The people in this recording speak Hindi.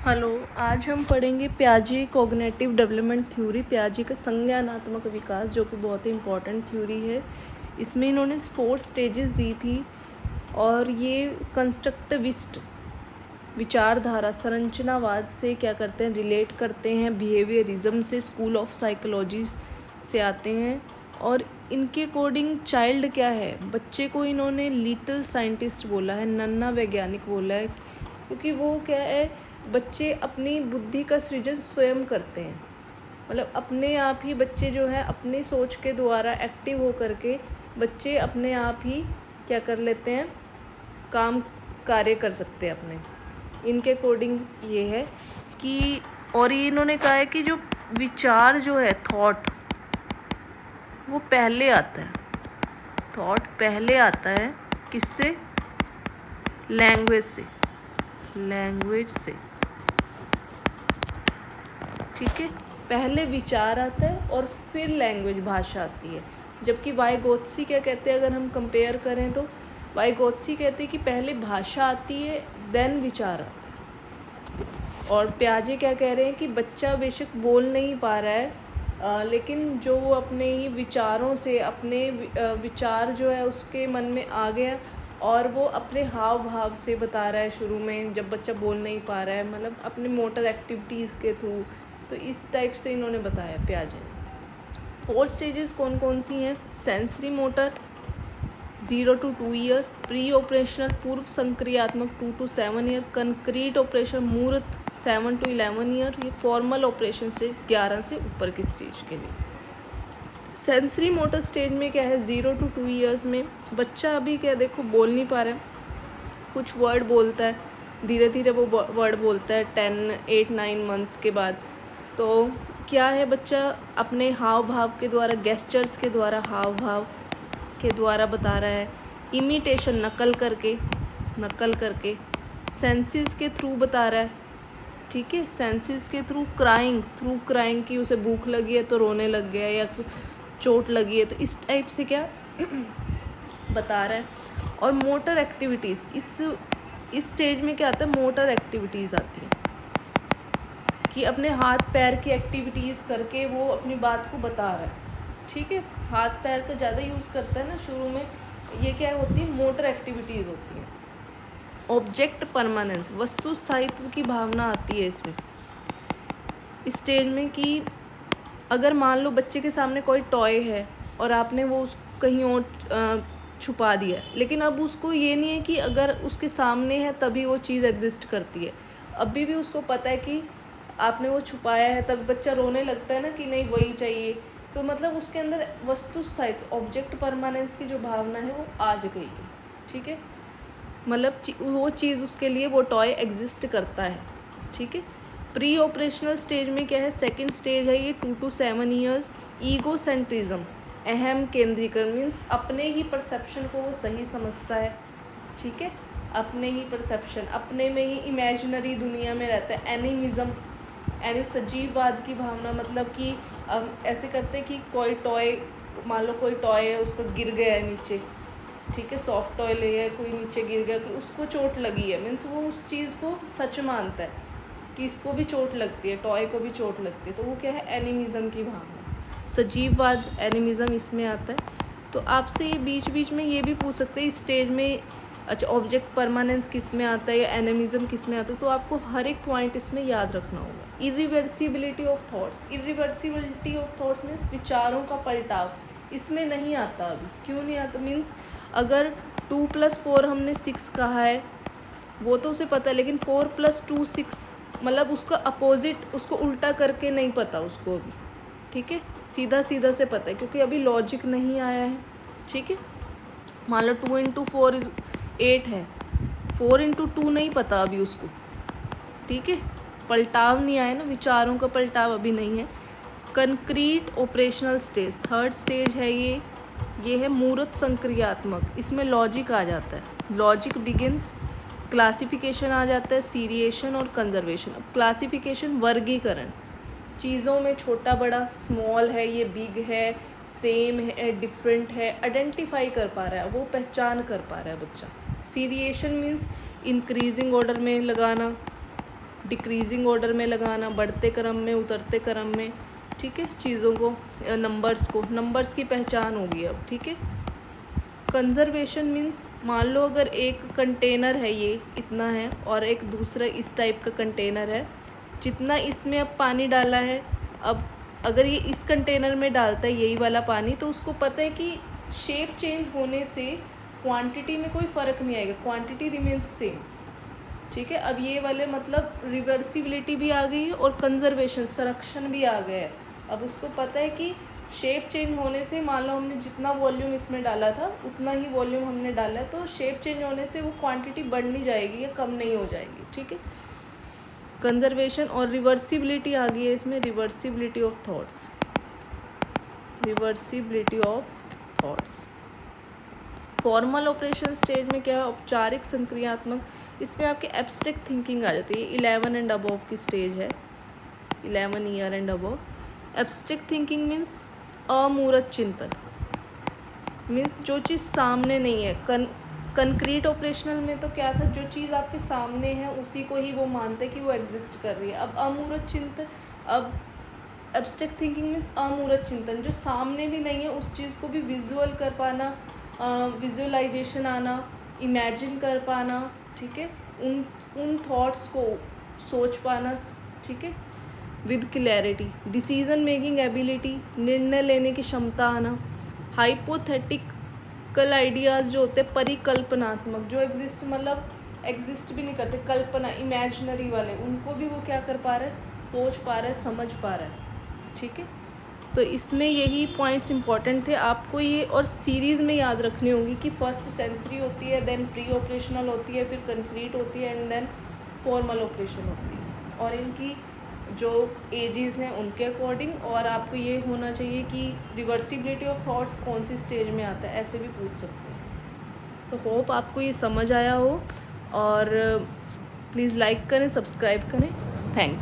हेलो, आज हम पढ़ेंगे पियाजे कॉग्निटिव डेवलपमेंट थ्योरी, पियाजे का संज्ञानात्मक विकास, जो कि बहुत ही इम्पोर्टेंट थ्योरी है। इसमें इन्होंने 4 स्टेजेस दी थी और ये कंस्ट्रक्टिविस्ट विचारधारा संरचनावाद से क्या करते हैं, रिलेट करते हैं, बिहेवियरिज्म से, स्कूल ऑफ साइकोलॉजी से आते हैं। और इनके अकॉर्डिंग चाइल्ड क्या है, बच्चे को इन्होंने लिटिल साइंटिस्ट बोला है, नन्हा वैज्ञानिक बोला है, क्योंकि वो क्या है, बच्चे अपनी बुद्धि का सृजन स्वयं करते हैं। मतलब अपने आप ही बच्चे जो है अपनी सोच के द्वारा एक्टिव हो करके बच्चे अपने आप ही क्या कर लेते हैं, कार्य कर सकते हैं अपने। इनके अकॉर्डिंग ये है कि, और ये इन्होंने कहा है कि जो विचार जो है, थॉट, वो पहले आता है। थॉट पहले आता है किससे? लैंग्वेज से। ठीक है, पहले विचार आता है और फिर लैंग्वेज, भाषा आती है। जबकि वाइगोत्स्की क्या कहते हैं, अगर हम कंपेयर करें तो वाइगोत्स्की कहते हैं कि पहले भाषा आती है देन विचार आता है। और पियाजे क्या कह रहे हैं कि बच्चा बेशक बोल नहीं पा रहा है, लेकिन जो वो अपने ही विचारों से, अपने विचार जो है उसके मन में आ गया और वो अपने हाव भाव से बता रहा है। शुरू में जब बच्चा बोल नहीं पा रहा है, मतलब अपने मोटर एक्टिविटीज़ के थ्रू, तो इस टाइप से इन्होंने बताया पियाजे ने। 4 स्टेजेस कौन कौन सी हैं? Sensory motor 0 to 2 year, pre operational पूर्व संक्रियात्मक 2 to 7 ईयर, कंक्रीट ऑपरेशन मूर्त 7 to 11 ईयर, ये फॉर्मल ऑपरेशन स्टेज 11 से ऊपर की स्टेज के लिए। सेंसरी मोटर स्टेज में क्या है, 0 to 2 ईयर्स में बच्चा अभी क्या देखो बोल नहीं पा रहा है, कुछ वर्ड बोलता है, धीरे धीरे वो वर्ड बोलता है 8-9 मंथ्स के बाद। तो क्या है, बच्चा अपने हाव भाव के द्वारा, गेस्चर्स के द्वारा, हाव भाव के द्वारा बता रहा है। इमिटेशन, नकल करके सेंसेस के थ्रू बता रहा है। ठीक है, सेंसेस के थ्रू क्राइंग की उसे भूख लगी है तो रोने लग गया, या चोट लगी है, तो इस टाइप से क्या बता रहा है। और मोटर एक्टिविटीज़, इस स्टेज में क्या आता है, मोटर एक्टिविटीज़ आती है कि अपने हाथ पैर की एक्टिविटीज़ करके वो अपनी बात को बता रहा है। ठीक है, हाथ पैर का ज़्यादा यूज़ करता है ना शुरू में, ये क्या होती है, मोटर एक्टिविटीज़ होती हैं। ऑब्जेक्ट परमानेंस, वस्तु स्थायित्व की भावना आती है इसमें, इस स्टेज में, कि अगर मान लो बच्चे के सामने कोई टॉय है और आपने वो कहीं और छुपा दिया, लेकिन अब उसको ये नहीं है कि अगर उसके सामने है तभी वो चीज़ एग्जिस्ट करती है। अभी भी उसको पता है कि आपने वो छुपाया है, तब बच्चा रोने लगता है ना कि नहीं वही चाहिए। तो मतलब उसके अंदर वस्तु स्थायित्व, ऑब्जेक्ट परमानेंस की जो भावना है वो आ गई है। ठीक है, मतलब वो चीज़ उसके लिए, वो टॉय एग्जिस्ट करता है। ठीक है, प्री ऑपरेशनल स्टेज में क्या है, सेकंड स्टेज है ये, 2 to 7 ईयर्स। ईगो सेंट्रिज्म, अहम केंद्रीकरण, मीन्स अपने ही परसेप्शन को वो सही समझता है। ठीक है, अपने ही परसेप्शन, अपने में ही इमेजिनरी दुनिया में रहता है। एनिमिज्म, यानी सजीववाद की भावना, मतलब कि ऐसे करते हैं कि कोई टॉय, मान लो कोई टॉय है, उसका गिर गया है नीचे, ठीक है, सॉफ्ट टॉय ले गया, कोई नीचे गिर गया, कि उसको चोट लगी है, मीन्स वो उस चीज़ को सच मानता है कि इसको भी चोट लगती है, टॉय को भी चोट लगती है। तो वो क्या है, एनिमिज्म की भावना, सजीववाद, एनिमिज्म इसमें आता है। तो आपसे ये बीच बीच में ये भी पूछ सकते हैं इस स्टेज में, अच्छा ऑब्जेक्ट परमानेंस किस में आता है या एनिमिज्म किस में आता है, तो आपको हर एक पॉइंट इसमें याद रखना होगा। Irreversibility of thoughts, irreversibility of thoughts means विचारों का पलटाव, इसमें नहीं आता अभी। क्यों नहीं आता, मीन्स अगर 2 + 4 हमने 6 कहा है, वो तो उसे पता है, लेकिन 4 + 2 6, मतलब उसका अपोजिट, उसको उल्टा करके नहीं पता उसको अभी। ठीक है, सीधा सीधा से पता है, क्योंकि अभी लॉजिक नहीं आया है। ठीक है, मान लो 2 × 4 = 8 है, 4 × 2 नहीं पता अभी उसको। ठीक है, पलटाव नहीं आया ना, विचारों का पलटाव अभी नहीं है। Concrete operational stage, third stage है ये है मूर्त संक्रियात्मक, इसमें लॉजिक आ जाता है। लॉजिक बिगिंस, क्लासिफिकेशन आ जाता है, सीरिएशन और कंजर्वेशन। अब क्लासिफिकेशन, वर्गीकरण, चीज़ों में छोटा बड़ा, स्मॉल है, ये बिग है, सेम है, डिफरेंट है, आइडेंटिफाई कर पा रहा है, वो पहचान कर पा रहा है बच्चा। सीरिएशन मीन्स इंक्रीजिंग ऑर्डर में लगाना, डिक्रीजिंग ऑर्डर में लगाना, बढ़ते क्रम में, उतरते क्रम में, ठीक है, चीज़ों को, नंबर्स की पहचान होगी अब, ठीक है। कंजर्वेशन मीन्स मान लो अगर एक कंटेनर है, ये इतना है, और एक दूसरा इस टाइप का कंटेनर है, जितना इसमें अब पानी डाला है, अब अगर ये इस कंटेनर में डालता है यही वाला पानी, तो उसको पता है कि शेप चेंज होने से क्वांटिटी में कोई फ़र्क नहीं आएगा, क्वांटिटी रिमेन्स सेम, ठीक है। अब ये वाले मतलब रिवर्सिबिलिटी भी आ गई है और कंजर्वेशन, संरक्षण भी आ गया है। अब उसको पता है कि शेप चेंज होने से, मान लो हमने जितना वॉल्यूम इसमें डाला था उतना ही वॉल्यूम हमने डाला है, तो शेप चेंज होने से वो क्वांटिटी बढ़ नहीं जाएगी या कम नहीं हो जाएगी, ठीक है। कंजर्वेशन और रिवर्सिबिलिटी आ गई है इसमें, reversibility of thoughts, reversibility of thoughts. Formal operation stage में क्या है, औपचारिक संक्रियात्मक, इसमें आपके एब्स्ट्रैक्ट थिंकिंग आ जाती है। 11 एंड अबव की स्टेज है, 11 year and above. Abstract thinking means अमूर्त चिंतन, मीन्स जो चीज़ सामने नहीं है। कंक्रीट ऑपरेशनल में तो क्या था, जो चीज़ आपके सामने है उसी को ही वो मानते कि वो एग्जिस्ट कर रही है। अब अमूर्त चिंतन, अब एब्स्ट्रैक्ट थिंकिंग मीन्स अमूर्त चिंतन, जो सामने भी नहीं है उस चीज़ को भी विजुअल कर पाना, विजुअलाइजेशन आना, इमेजिन कर पाना, ठीक है, उन थॉट्स को सोच पाना, ठीक है, with clarity. Decision making ability, निर्णय लेने की क्षमता आना। हाइपोथेटिकल आइडियाज़ जो होते हैं, परिकल्पनात्मक, जो एग्जिस्ट मतलब एग्जिस्ट भी नहीं करते, कल्पना, इमेजिनरी वाले, उनको भी वो क्या कर पा रहा है, सोच पा रहा है, समझ पा रहा है, ठीक है। तो इसमें यही पॉइंट्स इंपॉर्टेंट थे आपको ये, और सीरीज़ में याद रखनी होगी कि फर्स्ट सेंसरी होती है, देन प्री ऑपरेशनल होती है, फिर कंक्रीट होती है, एंड देन फॉर्मल ऑपरेशन होती है, और इनकी जो एजेस हैं उनके अकॉर्डिंग। और आपको ये होना चाहिए कि रिवर्सिबिलिटी ऑफ थॉट्स कौन सी स्टेज में आता है, ऐसे भी पूछ सकते हैं। तो होप आपको ये समझ आया हो, और प्लीज़ लाइक करें, सब्सक्राइब करें। थैंक्स।